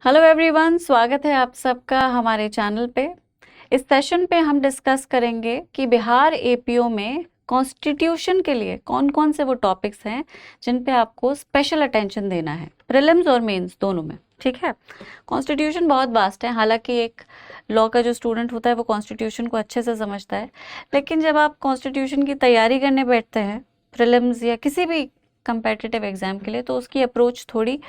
Hello everyone, स्वागत है आप सबका हमारे चैनल पे। इस सेशन पे हम डिस्कस करेंगे कि बिहार एपीओ में कॉन्स्टिट्यूशन के लिए कौन कौन से वो टॉपिक्स हैं जिन पे आपको स्पेशल अटेंशन देना है, प्रीलिम्स और मेंस दोनों में। ठीक है, कॉन्स्टिट्यूशन बहुत वास्ट है। हालांकि एक लॉ का जो स्टूडेंट होता है वो कॉन्स्टिट्यूशन को अच्छे से समझता है, लेकिन जब आप कॉन्स्टिट्यूशन की तैयारी करने बैठते हैं प्रीलिम्स या किसी भी कंपेटिटिव एग्जाम के लिए, तो उसकी अप्रोच थोड़ी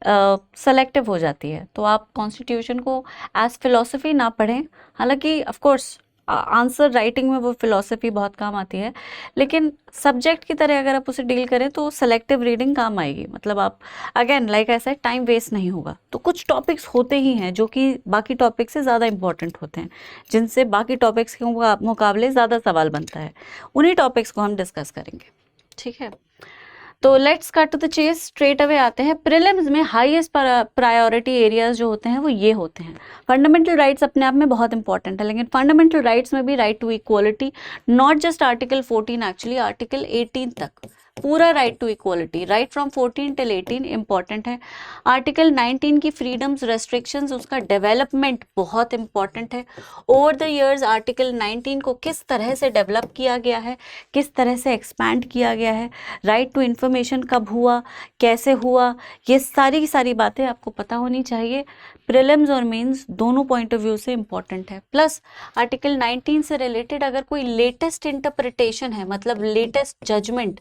सेलेक्टिव हो जाती है। तो आप कॉन्स्टिट्यूशन को एज फिलोसफी ना पढ़ें। हालांकि ऑफ कोर्स आंसर राइटिंग में वो फिलोसफी बहुत काम आती है, लेकिन सब्जेक्ट की तरह अगर आप उसे डील करें तो सेलेक्टिव रीडिंग काम आएगी। मतलब आप अगेन लाइक ऐसा टाइम वेस्ट नहीं होगा। तो कुछ टॉपिक्स होते ही हैं जो कि बाकी टॉपिक से ज़्यादा इंपॉर्टेंट होते हैं, जिनसे बाकी टॉपिक्स के मुकाबले ज़्यादा सवाल बनता है। उन्हीं टॉपिक्स को हम डिस्कस करेंगे। ठीक है, तो let's cut to the chase, straight away आते हैं। प्रीलिम्स में हाईएस्ट प्रायोरिटी एरियाज जो होते हैं वो ये होते हैं। फंडामेंटल राइट्स अपने आप में बहुत इंपॉर्टेंट है, लेकिन फंडामेंटल राइट्स में भी right to equality, not just article 14, actually article 18 तक पूरा right to equality, right from 14 till 18 important है। आर्टिकल 19 की फ्रीडम्स रेस्ट्रिक्शंस, उसका डेवलपमेंट बहुत इंपॉर्टेंट है। ओवर द इयर्स आर्टिकल 19 को किस तरह से डेवलप किया गया है, किस तरह से एक्सपैंड किया गया है, राइट टू इन्फॉर्मेशन कब हुआ, कैसे हुआ, ये सारी बातें आपको पता होनी चाहिए। प्रीलिम्स और मेंस दोनों पॉइंट ऑफ व्यू से इंपॉर्टेंट है। प्लस आर्टिकल 19 से रिलेटेड अगर कोई लेटेस्ट इंटरप्रिटेशन है, मतलब लेटेस्ट जजमेंट,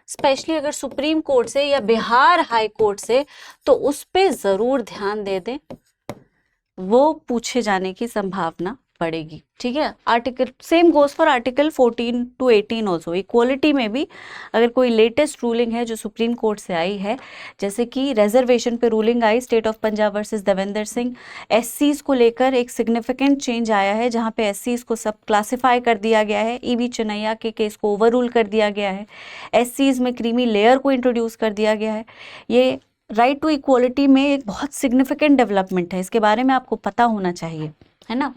स्पेशली अगर सुप्रीम कोर्ट से या बिहार हाई कोर्ट से, तो उस पे जरूर ध्यान दे दें, वो पूछे जाने की संभावना पड़ेगी। ठीक है, article same goes for article 14 to 18 also. Equality में भी अगर कोई लेटेस्ट रूलिंग है जो सुप्रीम कोर्ट से आई है, जैसे कि रिजर्वेशन पे रूलिंग आई state of Punjab versus Devendra Singh, एससीज को लेकर एक सिग्निफिकेंट चेंज आया है जहां पे एससीज को सब क्लासिफाई कर दिया गया है। ईवी चिनैया के केस को ओवर रूल कर दिया गया है, एससीज में क्रीमी लेयर को इंट्रोड्यूस कर दिया गया है। ये राइट टू इक्वालिटी में एक बहुत सिग्निफिकेंट डेवलपमेंट है, इसके बारे में आपको पता होना चाहिए, है ना।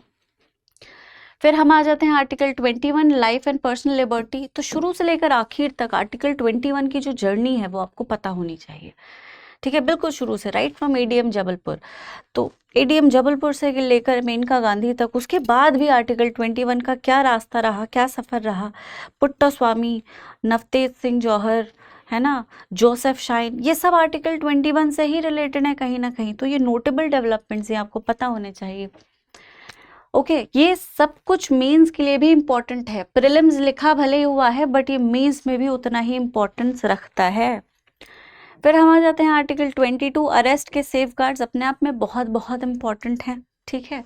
फिर हम आ जाते हैं article 21, life and personal liberty. तो शुरू से लेकर आखिर तक आर्टिकल 21 की जो जर्नी है वो आपको पता होनी चाहिए। ठीक है, बिल्कुल शुरू से, राइट फ्रॉम एडीएम जबलपुर। तो एडीएम जबलपुर से लेकर मेनका गांधी तक, उसके बाद भी आर्टिकल 21 का क्या रास्ता रहा, क्या सफ़र रहा, पुट्टा स्वामी, नवतेज सिंह जौहर, है ना, जोसेफ शाइन, ये सब आर्टिकल 21 से ही रिलेटेड है कहीं ना कहीं। तो ये नोटेबल डेवलपमेंट्स ये आपको पता होने चाहिए। ओके, ये सब कुछ मेंस के लिए भी इम्पोर्टेंट है। प्रीलिम्स लिखा भले ही हुआ है, बट ये मेंस में भी उतना ही इम्पोर्टेंस रखता है। फिर हम आ जाते हैं आर्टिकल 22, अरेस्ट के सेफगार्ड्स अपने आप में बहुत बहुत इम्पोर्टेंट हैं। ठीक है,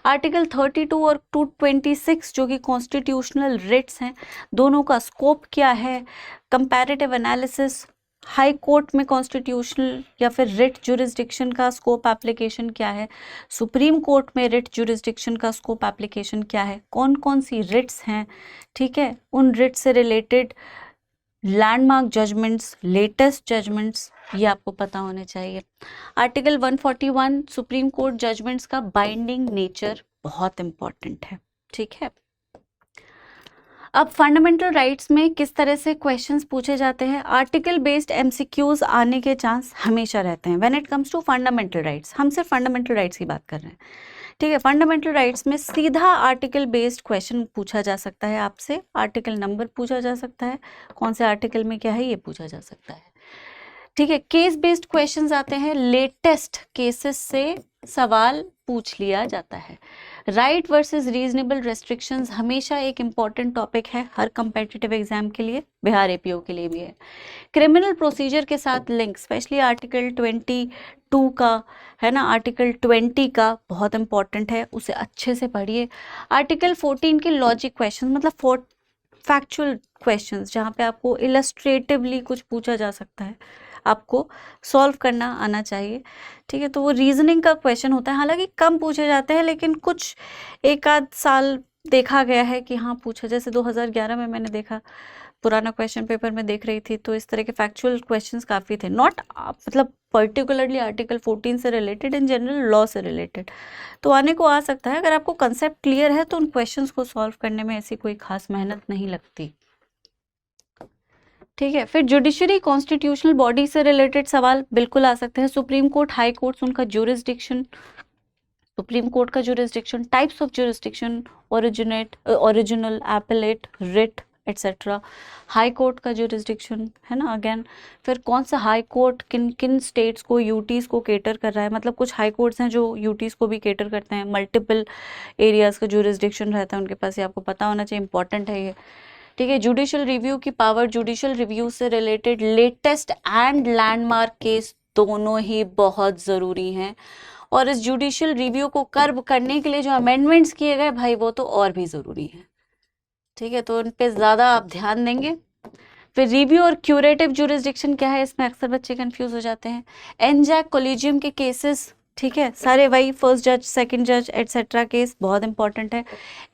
आर्टिकल 32 और 226 जो कि कॉन्स्टिट्यूशनल रिट्स हैं, दोनों का स्कोप क्या है, कंपैरेटिव एनालिसिस, हाई कोर्ट में कॉन्स्टिट्यूशनल या फिर रिट जुरिस्डिक्शन का स्कोप एप्लीकेशन क्या है, सुप्रीम कोर्ट में रिट जुरिस्डिक्शन का स्कोप एप्लीकेशन क्या है, कौन कौन सी रिट्स हैं। ठीक है, उन रिट से related landmark judgments, latest judgments, ये आपको पता होने चाहिए। आर्टिकल 141, सुप्रीम कोर्ट जजमेंट्स का बाइंडिंग नेचर बहुत इंपॉर्टेंट है। ठीक है, अब फंडामेंटल राइट्स में किस तरह से क्वेश्चंस पूछे जाते हैं। आर्टिकल बेस्ड एमसीक्यूज आने के चांस हमेशा रहते हैं when it comes to fundamental rights. हम सिर्फ फंडामेंटल राइट्स की बात कर रहे हैं। ठीक है, फंडामेंटल राइट्स में सीधा आर्टिकल बेस्ड क्वेश्चन पूछा जा सकता है आपसे, आर्टिकल नंबर पूछा जा सकता है, कौन से आर्टिकल में क्या है ये पूछा जा सकता है। ठीक है, केस बेस्ड क्वेश्चंस आते हैं, लेटेस्ट केसेस से सवाल पूछ लिया जाता है। राइट वर्सेस रीजनेबल रेस्ट्रिक्शंस हमेशा एक इम्पॉर्टेंट टॉपिक है हर कंपेटिटिव एग्जाम के लिए, बिहार एपीओ के लिए भी है। क्रिमिनल प्रोसीजर के साथ लिंक, स्पेशली आर्टिकल 22 का, है ना, आर्टिकल 20 का बहुत इंपॉर्टेंट है, उसे अच्छे से पढ़िए। आर्टिकल 14 के लॉजिक क्वेश्चन, मतलब फैक्चुअल क्वेश्चंस, जहाँ पे आपको इलस्ट्रेटिवली कुछ पूछा जा सकता है, आपको सॉल्व करना आना चाहिए। ठीक है, तो वो रीजनिंग का क्वेश्चन होता है, हालांकि कम पूछे जाते हैं, लेकिन कुछ एक आध साल देखा गया है कि हाँ पूछा, जैसे 2011 में मैंने देखा, पुराना क्वेश्चन पेपर में देख रही थी, तो इस तरह के फैक्चुअल क्वेश्चंस काफ़ी थे, नॉट मतलब पर्टिकुलरली आर्टिकल 14 से रिलेटेड, इन जनरल लॉ से रिलेटेड, तो आने को आ सकता है। अगर आपको कंसेप्ट क्लियर है तो उन क्वेश्चंस को सॉल्व करने में ऐसी कोई खास मेहनत नहीं लगती। ठीक है। फिर जुडिशरी कॉन्स्टिट्यूशनल बॉडी से रिलेटेड सवाल बिल्कुल आ सकते हैं। सुप्रीम कोर्ट, हाई कोर्ट्स, उनका ज्यूरिसडिक्शन, सुप्रीम कोर्ट का jurisdiction, types of jurisdiction, original, appellate, writ etcetera. High court का ज्यूरिसडिक्शन है ना अगेन। फिर कौन सा हाई कोर्ट किन किन स्टेट्स को, यूटीज को केटर कर रहा है, मतलब कुछ हाई कोर्ट्स हैं जो यूटीज को भी केटर करते हैं, मल्टीपल एरियाज का ज्यूरिसडिक्शन रहता है उनके पास, ये आपको पता होना चाहिए, इंपॉर्टेंट है ये। ठीक है। जुडिशियल रिव्यू की पावर, जुडिशियल रिव्यू से related latest and landmark case दोनों ही बहुत ज़रूरी हैं, और इस जुडिशियल रिव्यू को कर्ब करने के लिए जो अमेंडमेंट्स किए गए भाई वो तो और भी ज़रूरी हैं। ठीक है, तो उन पे ज़्यादा आप ध्यान देंगे। फिर रिव्यू और क्यूरेटिव जुरिस्डिक्शन क्या है, इसमें अक्सर बच्चे कंफ्यूज हो जाते हैं। एनजैक कोलिजियम के केसेस, ठीक है, सारे वही फर्स्ट जज, सेकंड जज एटसेट्रा केस बहुत इंपॉर्टेंट है।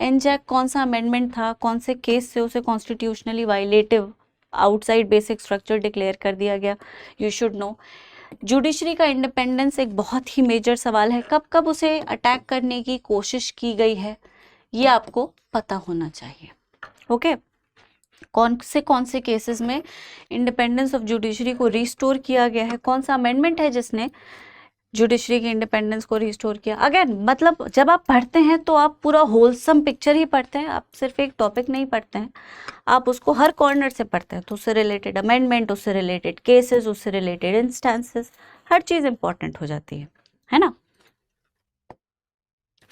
एनजैक कौन सा अमेंडमेंट था, कौन से केस से उसे constitutionally violative, outside basic structure declare कर दिया गया, यू शुड नो। जुडिशरी का इंडिपेंडेंस एक बहुत ही मेजर सवाल है, कब कब उसे अटैक करने की कोशिश की गई है ये आपको पता होना चाहिए। ओके, कौन से केसेस में इंडिपेंडेंस ऑफ जुडिशरी को रिस्टोर किया गया है, कौन सा अमेंडमेंट है जिसने जुडिशरी की इंडिपेंडेंस को रिस्टोर किया। अगेन मतलब जब आप पढ़ते हैं तो आप पूरा होलसम पिक्चर ही पढ़ते हैं, आप सिर्फ एक टॉपिक नहीं पढ़ते हैं, आप उसको हर कॉर्नर से पढ़ते हैं, तो उससे रिलेटेड अमेंडमेंट, उससे रिलेटेड केसेस, उससे रिलेटेड इंस्टेंसेस, हर चीज़ इंपॉर्टेंट हो जाती है ना।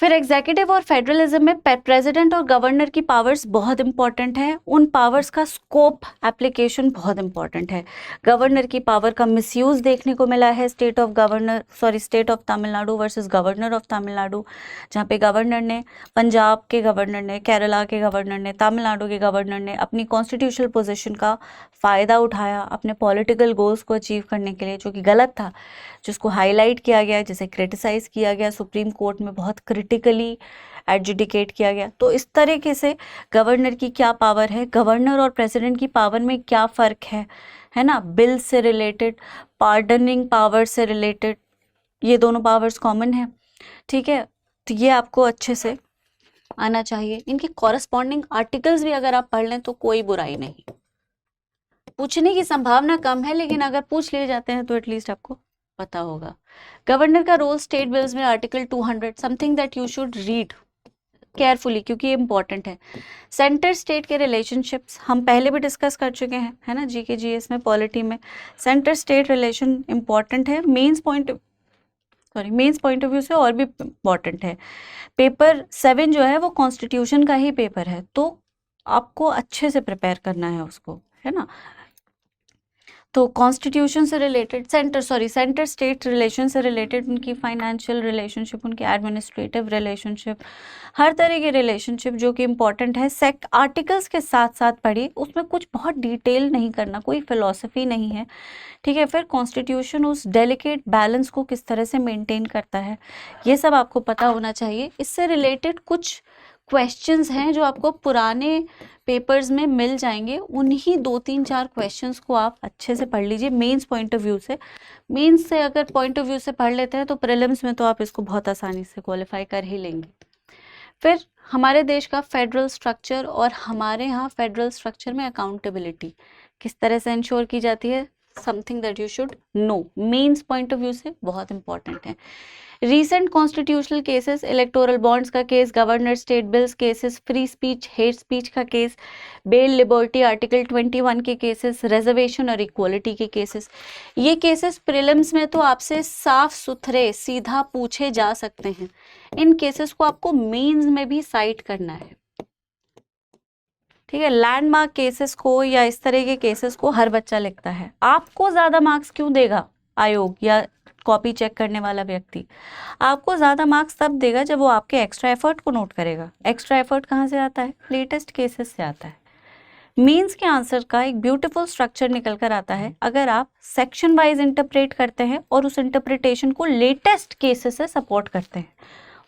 फिर एग्जीक्यूटिव और फेडरलिज्म में प्रेसिडेंट और गवर्नर की पावर्स बहुत इंपॉर्टेंट है, उन पावर्स का स्कोप एप्लीकेशन बहुत इंपॉर्टेंट है। गवर्नर की पावर का मिसयूज देखने को मिला है state of Tamil Nadu versus governor of Tamil Nadu, जहाँ पे गवर्नर ने, पंजाब के गवर्नर ने, केरला के गवर्नर ने, तमिलनाडु के गवर्नर ने अपनी कॉन्स्टिट्यूशनल पोजीशन का फ़ायदा उठाया अपने पॉलिटिकल गोल्स को अचीव करने के लिए, जो कि गलत था, जिसको हाईलाइट किया गया, जिसे क्रिटिसाइज़ किया गया, सुप्रीम कोर्ट में बहुत क्रिटिकली एडजुडिकेट किया गया। तो इस तरीके से गवर्नर की क्या पावर है, गवर्नर और प्रेसिडेंट की पावर में क्या फ़र्क है ना, बिल से रिलेटेड, पार्डनिंग पावर से रिलेटेड, ये दोनों पावर्स कॉमन है। ठीक है, तो ये आपको अच्छे से आना चाहिए। इनके कॉरस्पॉन्डिंग आर्टिकल्स भी अगर आप पढ़ लें तो कोई बुराई नहीं, पूछने की संभावना कम है, लेकिन अगर पूछ लिए जाते हैं तो एटलीस्ट आपको पता होगा। गवर्नर का रोल स्टेट बिल्स में article 200, something that you should read carefully क्योंकि ये इंपॉर्टेंट है। सेंटर स्टेट के रिलेशनशिप्स हम पहले भी डिस्कस कर चुके हैं, है ना, जीके जीएस में, पॉलिटी में। सेंटर स्टेट रिलेशन इंपॉर्टेंट है, मेंस पॉइंट ऑफ व्यू से और भी इम्पॉर्टेंट है। पेपर 7 जो है वो कॉन्स्टिट्यूशन का ही पेपर है, तो आपको अच्छे से प्रिपेयर करना है उसको, है ना। तो कॉन्स्टिट्यूशन से रिलेटेड, सेंटर स्टेट रिलेशन से रिलेटेड, उनकी फाइनेंशियल रिलेशनशिप, उनकी एडमिनिस्ट्रेटिव रिलेशनशिप, हर तरह की रिलेशनशिप जो कि इम्पॉर्टेंट है। आर्टिकल्स के साथ साथ पढ़िए, उसमें कुछ बहुत डिटेल नहीं करना, कोई फिलॉसफी नहीं है। ठीक है, फिर कॉन्स्टिट्यूशन उस डेलिकेट बैलेंस को किस तरह से मेंटेन करता है, ये सब आपको पता होना चाहिए। इससे रिलेटेड कुछ क्वेश्चंस हैं जो आपको पुराने पेपर्स में मिल जाएंगे, उन्हीं 2-3-4 क्वेश्चंस को आप अच्छे से पढ़ लीजिए मेंस पॉइंट ऑफ व्यू से। मेंस से अगर पॉइंट ऑफ व्यू से पढ़ लेते हैं तो प्रीलिम्स में तो आप इसको बहुत आसानी से क्वालिफाई कर ही लेंगे। फिर हमारे देश का फेडरल स्ट्रक्चर, और हमारे यहाँ फेडरल स्ट्रक्चर में अकाउंटेबिलिटी किस तरह से इंश्योर की जाती है, something that you should know, mains point of view से बहुत इंपॉर्टेंट है। Recent constitutional cases, electoral bonds का case, governor state bills cases, free speech hate speech का केस, बेल लिबर्टी आर्टिकल 21 के केसेस, रिजर्वेशन और इक्वलिटी के cases, ये cases prelims में तो आपसे साफ सुथरे सीधा पूछे जा सकते हैं। इन केसेस को आपको मेंस में भी साइट करना है। ठीक है, लैंडमार्क केसेस को या इस तरह के केसेस को हर बच्चा लिखता है। आपको ज़्यादा मार्क्स क्यों देगा आयोग या कॉपी चेक करने वाला व्यक्ति? आपको ज़्यादा मार्क्स तब देगा जब वो आपके एक्स्ट्रा एफर्ट को नोट करेगा। एक्स्ट्रा एफर्ट कहाँ से आता है? लेटेस्ट केसेस से आता है। मीन्स के आंसर का एक ब्यूटीफुल स्ट्रक्चर निकल कर आता है अगर आप सेक्शन वाइज इंटरप्रेट करते हैं और उस इंटरप्रिटेशन को लेटेस्ट केसेस से सपोर्ट करते हैं।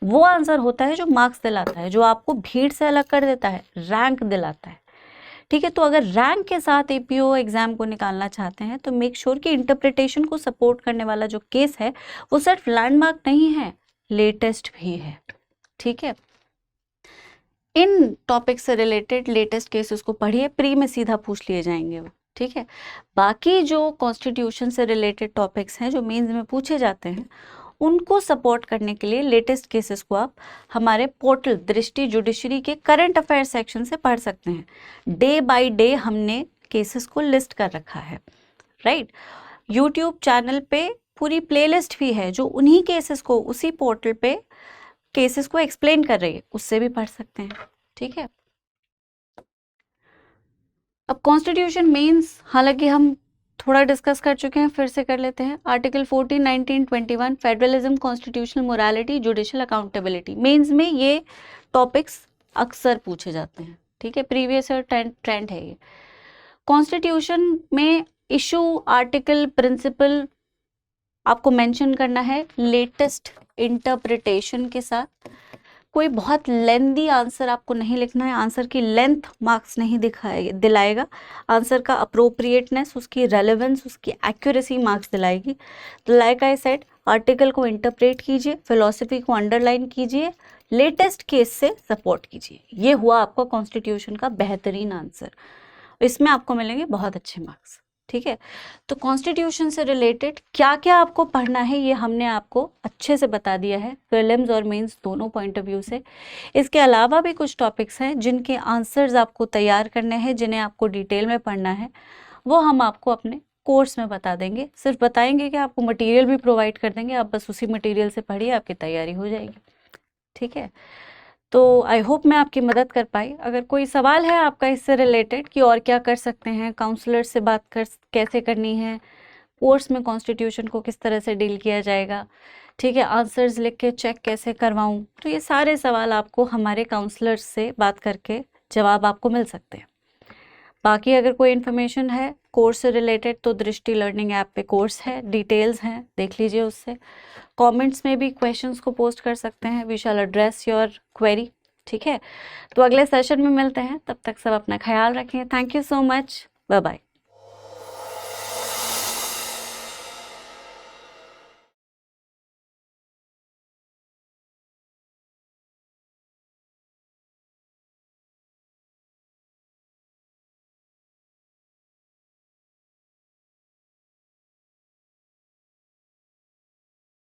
वो आंसर होता है जो मार्क्स दिलाता है, जो आपको भीड़ से अलग कर देता है, रैंक दिलाता है। ठीक है, तो अगर रैंक के साथ एपीओ एग्जाम को निकालना चाहते हैं तो मेक श्योर कि इंटरप्रिटेशन को सपोर्ट करने वाला जो केस है वो सिर्फ लैंडमार्क नहीं है, लेटेस्ट भी है। ठीक है, इन टॉपिक से रिलेटेड लेटेस्ट केसेस को पढ़िए, प्री में सीधा पूछ लिए जाएंगे वो। ठीक है। बाकी जो कॉन्स्टिट्यूशन से रिलेटेड टॉपिक्स हैं जो मेंस में पूछे जाते हैं, उनको सपोर्ट करने के लिए लेटेस्ट केसेस को आप हमारे पोर्टल दृष्टि जुडिशरी के करंट अफेयर सेक्शन से पढ़ सकते हैं। डे बाय डे हमने केसेस को लिस्ट कर रखा है, राइट। यूट्यूब चैनल पे पूरी प्लेलिस्ट भी है जो उन्हीं केसेस को उसी पोर्टल पे केसेस को एक्सप्लेन कर रही है, उससे भी पढ़ सकते हैं, ठीक है। अब कॉन्स्टिट्यूशन मेंस हालांकि हम थोड़ा डिस्कस कर चुके हैं, फिर से कर लेते हैं। Article 14, 19, 21 federalism, constitutional morality, judicial accountability, mains में ये टॉपिक्स अक्सर पूछे जाते हैं, ठीक है। प्रीवियस ईयर ट्रेंड है ये। कॉन्स्टिट्यूशन में इशू, आर्टिकल, प्रिंसिपल आपको मेंशन करना है लेटेस्ट इंटरप्रिटेशन के साथ। कोई बहुत लेंदी आंसर आपको नहीं लिखना है, आंसर की लेंथ मार्क्स नहीं दिलाएगा, आंसर का अप्रोप्रिएटनेस, उसकी रेलेवेंस, उसकी एक्यूरेसी मार्क्स दिलाएगी। तो लाइक आई सेड, आर्टिकल को इंटरप्रेट कीजिए, फिलॉसफी को अंडरलाइन कीजिए, लेटेस्ट केस से सपोर्ट कीजिए। ये हुआ आपका कॉन्स्टिट्यूशन का बेहतरीन आंसर, इसमें आपको मिलेंगे बहुत अच्छे मार्क्स, ठीक है। तो कॉन्स्टिट्यूशन से रिलेटेड क्या क्या आपको पढ़ना है ये हमने आपको अच्छे से बता दिया है, प्रीलिम्स और मेंस दोनों पॉइंट ऑफ व्यू से। इसके अलावा भी कुछ टॉपिक्स हैं जिनके आंसर्स आपको तैयार करने हैं, जिन्हें आपको डिटेल में पढ़ना है, वो हम आपको अपने कोर्स में बता देंगे। सिर्फ बताएंगे कि आपको मटेरियल भी प्रोवाइड कर देंगे, आप बस उसी मटेरियल से पढ़िए, आपकी तैयारी हो जाएगी, ठीक है। तो आई होप मैं आपकी मदद कर पाई। अगर कोई सवाल है आपका इससे रिलेटेड कि और क्या कर सकते हैं, काउंसलर से बात कैसे करनी है, कोर्स में कॉन्स्टिट्यूशन को किस तरह से डील किया जाएगा, ठीक है, आंसर्स लिख के चेक कैसे करवाऊं, तो ये सारे सवाल आपको हमारे काउंसलर से बात करके जवाब आपको मिल सकते हैं। बाकी अगर कोई इन्फॉर्मेशन है कोर्स से रिलेटेड तो दृष्टि लर्निंग ऐप पे कोर्स है, डिटेल्स हैं, देख लीजिए उससे। कमेंट्स में भी क्वेश्चंस को पोस्ट कर सकते हैं, we shall address your query, ठीक है। तो अगले सेशन में मिलते हैं, तब तक सब अपना ख्याल रखें। Thank you so much, bye bye.